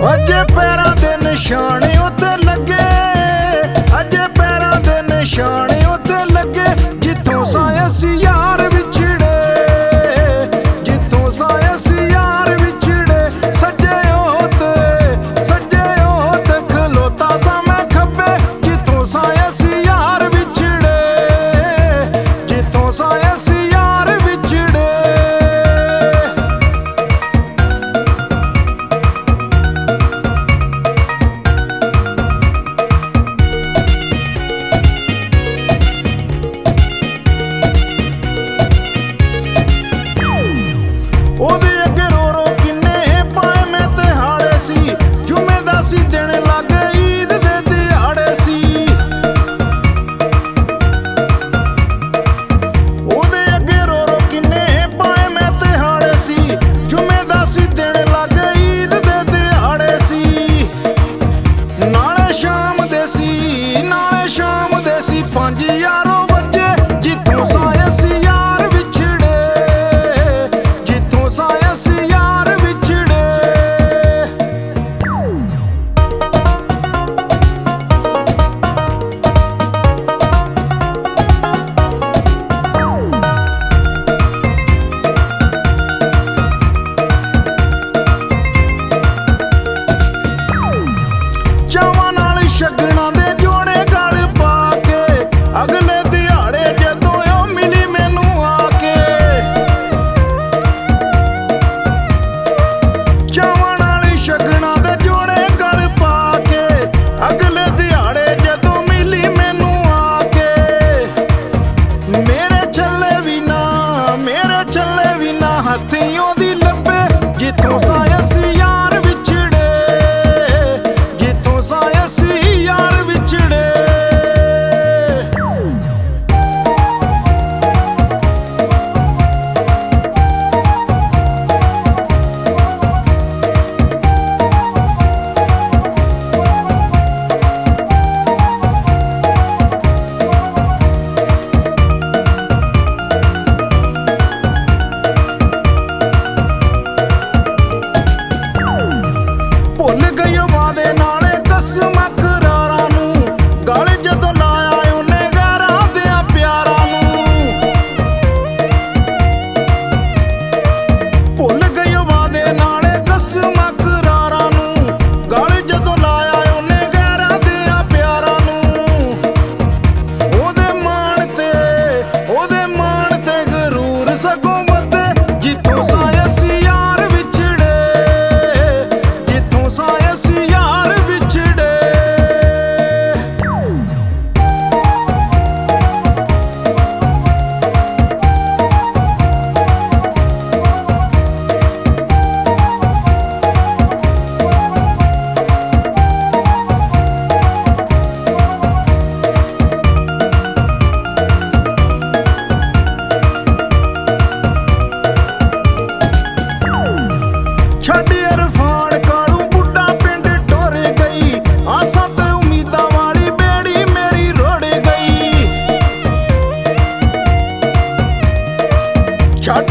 अजे पैरां दे निशान उत्ते लगे, अजे पैरां दे निशान उत्ते लगे, जिथों सायस यार विछड़े, जिथों सायस यार विछड़े। सज्जे होते खलोता सा मैं खब्बे, जिथों सायस यार विछड़े, जिथों सायस यार विछड़े। ਉਹਦੇ ਅੱਗੇ रो रो किन्ने पाए मैं तिहाड़े सी, जुमे दा सी दिन लागे ईद दे दिहाड़े सी। ਉਹਦੇ ਅੱਗੇ रो रो किन्ने पाए मैं तिहाड़े सी, जुमे दा सी दिन लागे ईद दे दिहाड़े सी। नाले शाम दे सी, नाले शाम दे सी 5 यारों वजे, जिथों सायस यार विछड़े, जिथों सायस यार विछड़े। ਚਾਵਾਂ ਨਾਲ ਸ਼ਗਨਾਂ ਦੇ ਜੋੜੇ ਗਲ ਪਾ ਕੇ, ਅਗਲੇ ਦਿਹਾੜੇ ਜਦੋਂ ਉਹ ਮਿਲੀ ਮੈਨੂੰ ਆ ਕੇ। ਚਾਵਾਂ ਨਾਲ ਸ਼ਗਨਾਂ ਦੇ ਜੋੜੇ ਗਲ ਪਾ ਕੇ, ਅਗਲੇ ਦਿਹਾੜੇ ਜਦੋਂ ਮਿਲੀ ਮੈਨੂੰ ਆ ਕੇ। ਮੇਰੇ ਛੱਲੇ ਵੀ ਨਾ ਹੱਥੀਂ ਦੀ ਲੱਭੇ, ਜਿੱਥੋਂ ਸਾਇਸ ਯਾਰ ਵਿਛੜੇ, ਜਿੱਥੋਂ ਸਾਇਸ ਯਾਰ ਵਿਛੜੇ। ਭੁੱਲ ਗਈ ਉਹ ਵਾਦੇ ਨਾਲੇ ਕਸਮਾਂ ਕਰਾਰਾਂ ਨੂੰ, ਗਲ ਜਦੋਂ ਲਾਇਆ ਉਹਨੇ ਗਾਰਾਂ ਦਿਆਂ ਪਿਆਰਾਂ ਨੂੰ। ਭੁੱਲ ਗਈ ਉਹ ਵਾਦੇ ਨਾਲੇ ਕਸਮਾਂ ਕਰਾਰਾਂ ਨੂੰ, ਗਲ ਜਦੋਂ ਲਾਇਆ ਉਹਨੇ ਗਾਰਾਂ ਦਿਆਂ ਪਿਆਰਾਂ ਨੂੰ। ਉਹਦੇ ਮਾਣ ਤੇ ਗਰੂਰ ਸਗੋਂ ਵਧੇ, ਜਿੱਥੋਂ ਸਾਇਸ ਯਾਰ ਵਿਛੜੇ, ਜਿੱਥੋਂ ਸਾਇਸ ਯਾਰ ਵਿਛੜੇ। ਛੱਡ ਇਰਫਾਨ ਕਾਲੂ ਬੁੱਢਾ ਪਿੰਡ ਟੁਰ ਗਈ, ਆਸਾਂ ਤੇ ਉਮੀਦਾਂ ਵਾਲੀ ਬੇੜੀ ਮੇਰੀ ਰੁੜ ਗਈ। ਛੱਡ